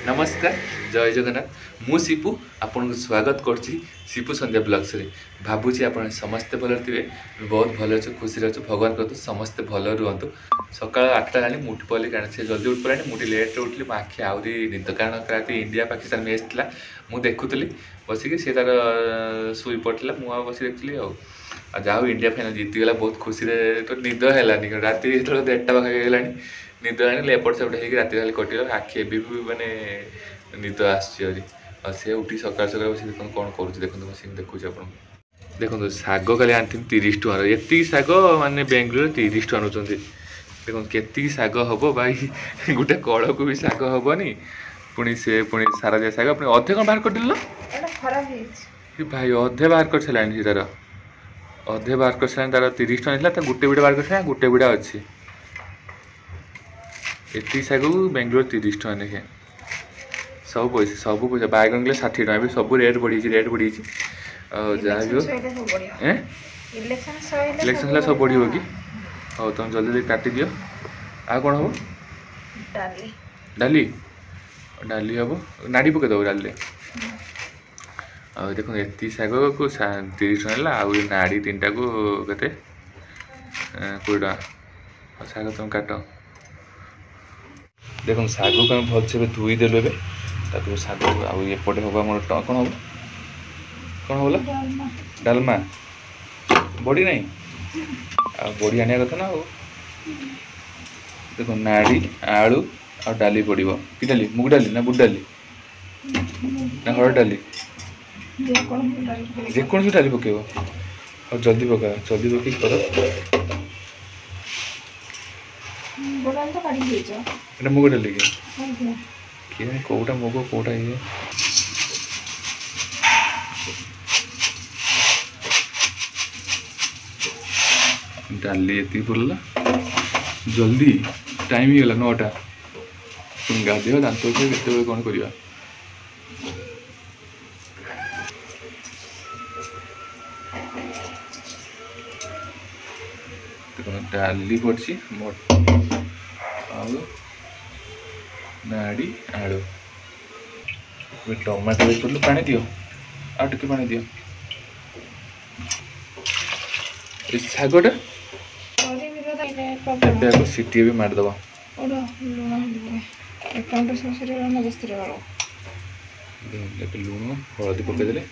नमस्कार जय जगन्नाथ मु शिपू आपन को स्वागत करछि शिपू संध्या ब्लॉग्स रे भाबुछि आपन समस्त भल थे बहुत भल अच्छे खुशी अच्छे भगवान करतु समस्ते भल रुहतु सकाल 8टा हेलानी मुठी पल्ली कारण से जल्दी उठ पड़ानी मुठी लेट रे उठली आखि आहरी निद कारण राति इंडिया पाकिस्तान मैच था मुझे देखुली बसिक सी तार शुई पड़ा मुझे बस देखी जाऊ इंडिया फाइनाल जीतीगला बहुत खुशी तो निद है राति जो 1:30 पाखे निद आनी एपट सेपट हो राति खाली कटिगला आखि ए मानने निद आसरी सी उठी सकाल सकाल बस देखो कौन करुँच देखो बस देखुच आप देखो शाग खाली आनी 30 टकर ये शाग मानने बेंगलोर 30 टका नौ देखो के शाग हम भाई गोटे कड़ को भी शाग हेनी पुणी से पुणी सारा दिया शाग पुणी अधे कौन बाहर कर भाई अधे बाहर कर सारे तार अधे बाहर कर सारे तार 30 टका नहीं गोटे बिड़ा बाहर कर गोटे बिड़ा अच्छी ये शाग बेंगलोर 30 टका देखे सब पैसा बैगन गले 60 टका भी सब रेट बढ़ी जहाँ भी हो इलेक्शन सब बढ़ो कि हाँ तुम जल्दी काटी दियो आ कौन हम डाली डाली हम नाड़ी पकईदेव डाली देखो ये शाग को 30 टका है आउ नाड़ी 3टा को के 20 टका शाग तुम काट देखो शाग को आम भलसे धोई देलु ए शाग आउटे हम मोर कौन हम कौन होला डालमा बड़ी नहीं आ बड़ी आने कथा ना देखो नाड़ी आलू आ डाली पड़ो कि डाली मुग डाली ना बुट डाली ना हरड़ डाली जेकोसी डाली पकेब और जल्दी पका जल्दी पकई कर मुग डाली कि कौटा मुग कौटा ये डाली ये पड़ला जल्दी टाइम ही गला 9टा तुम गाधे दात के कौन कर डाली पड़ी नाड़ी आलू टमाटो पड़े पानी दियो आ टे पानी दियो शागटा सीटी भी मारदेव लुण हलदी पकईदे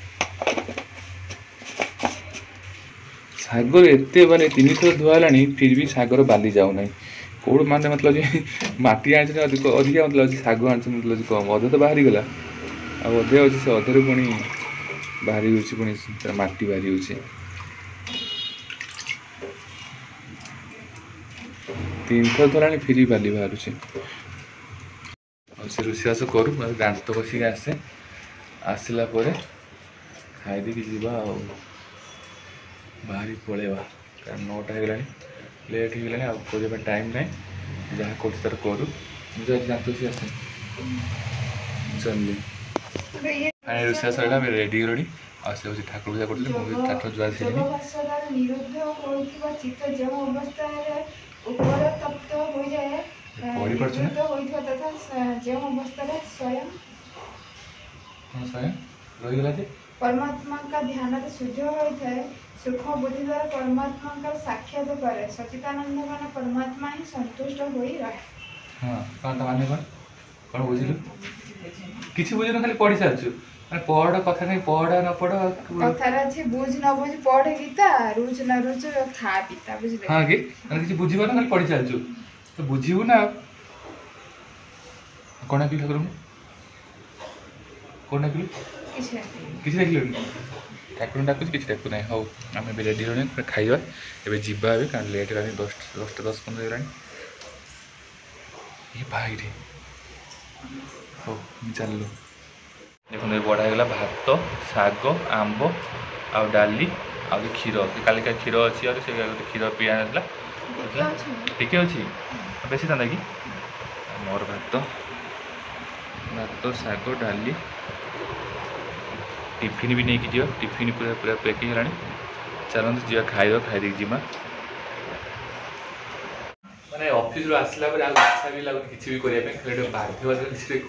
शाग एत मानने 3 थर धुआला फिर भी शागर बाली जाऊना कौड़ माने मतलब मटी आनी अधिका मतलब शाग आनी मतलब कम अधे तो बाहरी गला अधे अच्छे से अधे पुणी बाहरी पुणी मटी बाहरी हो 3 थर धरानी फिर बाली बाहर से रोषेबास करूँ दांत बसिक आसे आसला खाई देकी जीवा बाहरी पलैवा कारण 9टा हो लेट हो गला कर टाइम ना जहाँ कर करूँ मुझे दांत बसी आसे चलि रोषेबास सर रेडी गली आसे ठाकुर पूजा करी ठाकुर जुआर पढ़ी पार्छ रहीगला परमात्मा का ध्यान शुद्ध होता है सूक्ष्म बुद्धि द्वारा परमात्मा का साक्षात करे सचिदानंद मान परमात्मा ही संतुष्ट हो रहे। हाँ कौन माने कौन बुझिलु किसी बुझिलु खाली पढ़ी सारछु पढ़ कथा नहीं पढ़ न पढ़ कथार अछि बुझ न बुझ पढ़ गीता रुच न रुच खा पीता बुझले हां कि किसी बुझिबो न खाली पढ़ी सारछु तो बुझिबु ना कोना की ठाकुर कोना की किसी देखिलु ठाकुर डाकुछ किसी देखु ना हो आम भी रेडी होने खाइबा एबे जिबा भी कारण लेट हेलानी 10:15 हेलानी ये भाई रे हो चललो देखो बढ़ागला भात शाग आंब आ डाली आ क्षीर काली का क्षीर अच्छी और से क्षीर पिया टिके अच्छी बेसी था कि मोर भात भात शाग डाली टिफिन भी नहीं कि टिफिन पूरा पूरा पैकिंग है चलते जी खाइबा खाई जीमा मैंने ऑफिस रू आसला इच्छा भी लगुन किसी भी करने बाध्यता किसी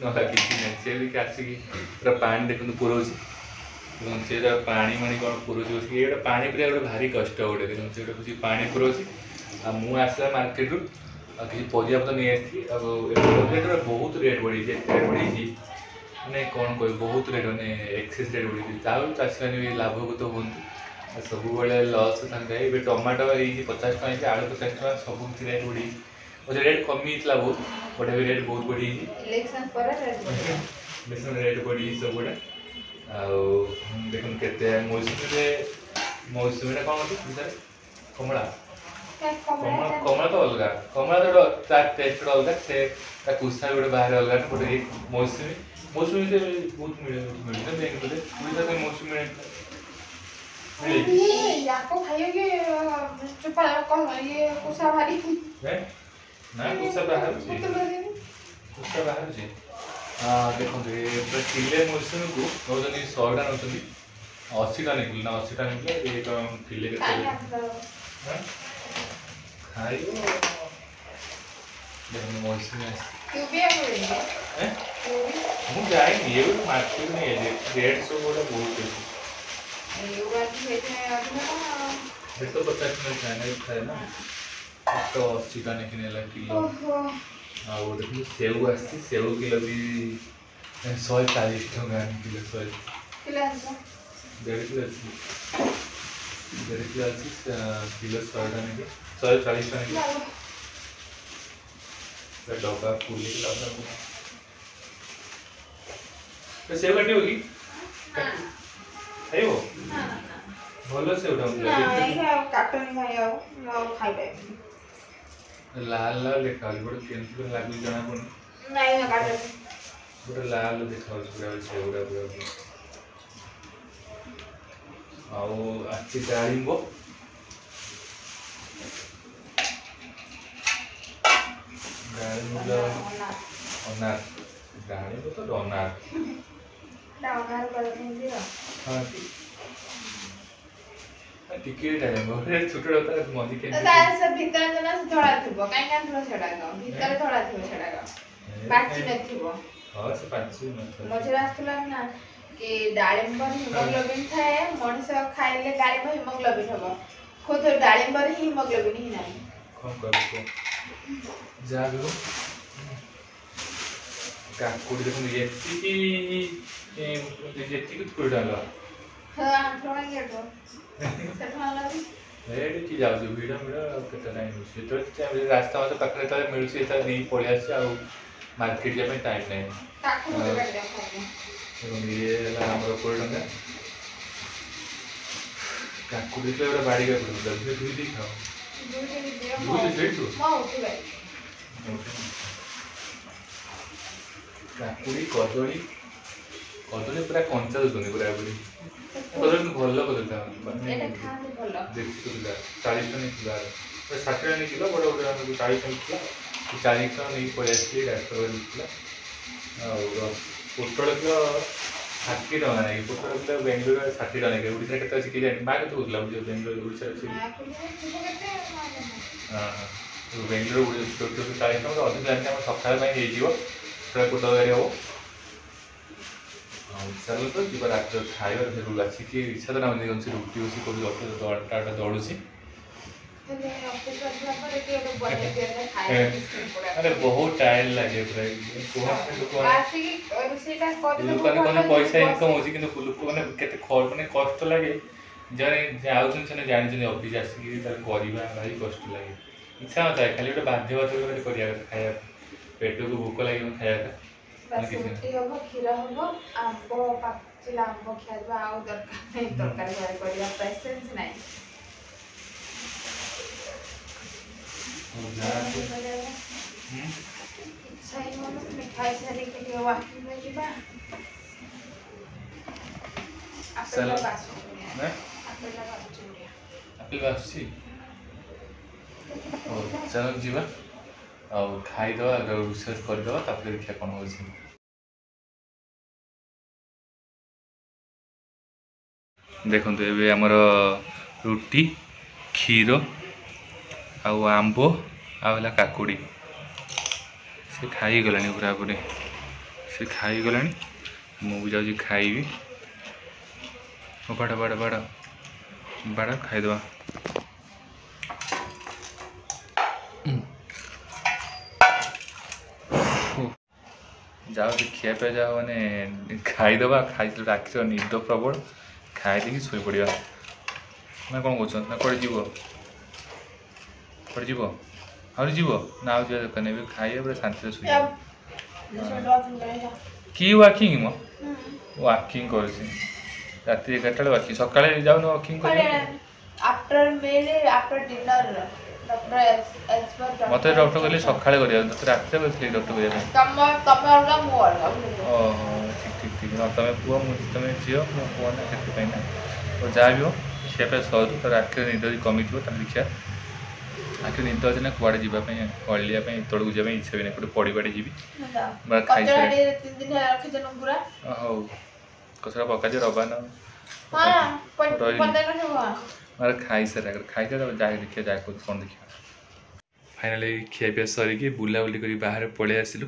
ना किसी नहीं सी भी आसिक पूरा पानी देखते पुरोच से पानी मानी कौन पुरोच ये गोटे पानी पिया गोटे भारी कष्ट गोटे देखते से गोटे पानी पुरोच आसला मार्केट रू किसी परिया पत्र नहीं आसी बहुत रेट बढ़ी रेट बढ़ी मैंने कौन कह बहुत रेट मैंने एक्सेस रेट बढ़ी चाषी मैंने भी लाभकृत हूँ सब लस था टमाटो ये 50 टका आलू 50 टका सब रेट बढ़ी मुझे रेट कमी बहुत बट भी रेट बहुत बढ़ी इलेक्शन रेट बढ़ी सब गुड़ा देख के मौसुमी कौन होती कमला कमला तो अलग कमला तो तार टेस्ट अलग से कुसा गोटे बाहर अलग गोटे मौसुमी मौसुमी से बहुत मिलता बेंगलोर मौसुमी ना कुसा बाहर कुसा बाहर देखते किले मौसुमी को नौन 100 टा नौ 80 टा निकल ना 80 टा निकले ये किले खाई मौसुमी ମୁଁ ଯାଇନି ଏବେ ମାର୍କେଟ ନେଇ ଯାଇଛି ରେଟ୍ ସବୁ ଗୋଟେ ବହୁତ ବେଶୀ ରେଟ୍ ତ 50 ଟଙ୍କା ଥାଏ ଥାଏ ନା ତ 80 ଟଙ୍କା ନେଇକି ନେଲା କିଲୋ ଆଉ ଦେଖନ୍ତୁ ସେଉ ଆସିଛି ସେଉ କିଲୋ ବି 140 ଟଙ୍କା କିଲୋ 100 ଦେଢ଼ କିଲୋ ଅଛି କିଲୋ 100 ଟଙ୍କା ନେଇକି 140 ଟଙ୍କା ନେଇକି डब्बा फूल तो सेव काटी होगी खाइबो भलो सेव लाल लाल देखा गोटे केमती लागू जना पड़े गोटे लाल देखा पूरा सेवड़ा पूरा आछि डाळिंब अनार डाळिंब तो अनार हाँ टिके डाळिंब छोटा होता मधि के सब भीतर जना धड़ा थिबो काई कान थोड़ा छडा ग भीतर धड़ा थिबो छडा ग पाची न थिबो हां से पाची न मजे रास्तला ना कि डाळिंब हिमोग्लोबिन थाए मनुष्य खाइले डाळिंब हिमोग्लोबिन हबो खुद डाळिंब रे हिमोग्लोबिन ही नाही कौन करो जा दो काकुड़ी देखो ये थोड़ी डालो हां थोड़ा ये दो से खाला रेट की जाउ वीडियो वीडियो केते टाइम से तो टाइम रास्ता में पाखरे तो मिलसी त नहीं पड़े आसी आ मार्केट जे में टाइम नहीं काकू के कर दे ये ला हमर कोड़ डंगा काकुड़ी तो एटा बाड़ी का पड़ दे दुई दी खाओ दुई दे तो मां उठी गई काकुड़ी कदली कदली पूरा कंचा दूसरी पूरा पूरी कदली भल कदली एटा खा दे भलो देखी तो 40 टन किलो 60 टन किलो बड़ा बड़ा 40 टन किलो 40 टन नहीं पड़े आसी डाक्टर दिखला और पोटल किलो 60 टका नहीं पोटल किलो बेंगलोर 60 टका नहीं उड़ीसा केते अछि कि जानि मार्केट होतला बुझे बेंगलोर उड़ीसा अछि हां तो बेंगलोर उड़ीसा तो 40 टका अधिक जानि हम सकाळ में हे जीवो पूरा पोटल गाड़ी हो चलो तो जी रात खाइबार फेर आसिक इच्छा तो ना रुटी उसी को दौड़ा दौड़ुची अरे बहुत टाइम लगे पूरा पैसा इनकम होची किंतु लोक माने केते माने कष्ट लगे जने जाउछन से जानि ऑफिस आसिक करबा भाई कष्ट लगे इच्छा होता है खाली गोटे बाध्य बाध्य करिया खाया पेट को भूख लगे खाया बस रोटी होबो खीरा होबो आंबो पाचिला आंबो खाइबा आ दरकार नहीं तरकारी भाई करिया पेशेंस नहीं सही मोनो मिठाई सारी के लिए वाकी में जीबा चलो हैं apil बासी और चलो जीवा और खाई दवा रिसर्च कर दवा तापर देखिया कोन होछि देखंतु एबे हमर रोटी खीर आउ आंबो आला काकुड़ी से खाई गलानी पूरा पूरी से खाई गलानी मुझे जाऊँ खाइबी बाड़ बाड़ बाड़ बाड़ खाईदे जाओ खिया पिया जाओ मैंने खाईदे खाई राखी निद प्रबल खाई शोई पड़ा ना कौन कौन ना कौन जीव कौन जीव आहुरी जीव ना आउ जा दरकार नहीं खाइए पूरा शांति शोई कि वाकिंग मो वाकिंग कर रात 11टा वाकिंग सका जाऊन walking after meal after dinner मत डॉक्टर कहले सका रात डॉक्टर ओहो ठीक ठीक ठीक तुम पुआ तुम झील मो पुआ ना से ना तो जहाँ भी हो खियापा सरू तो आखिर निद कमी थो देखिए आखिर निद अच्छे ना कुआड़े जावाई कलिया तौक जावाई इच्छा भी नहीं कौटे पड़े जी हौ कसरा पका दे रबान मार खाई सारे जाए देखिए जाए कौन देखिए फाइनाली खियापिया सरिकी बुलाबुली कर बाहर पलि आसलु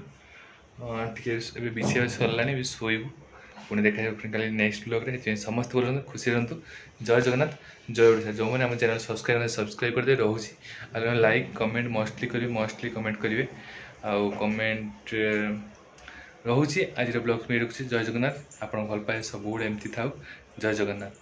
टे बिछा सरला शोबू पुणी देखा कल नेक्स्ट ब्लॉग रे समस्त बोलते खुशी रहतु जय जगन्नाथ जय ओडिशा जो मैंने चैनल सब्सक्राइब करदे रोचे लाइक कमेंट मस्टली कमेंट करेंगे आउ कमेंट रोचे आज ब्लॉग में रखुच्छी जय जगन्नाथ आप भल पाए सब एमती था जय जगन्नाथ।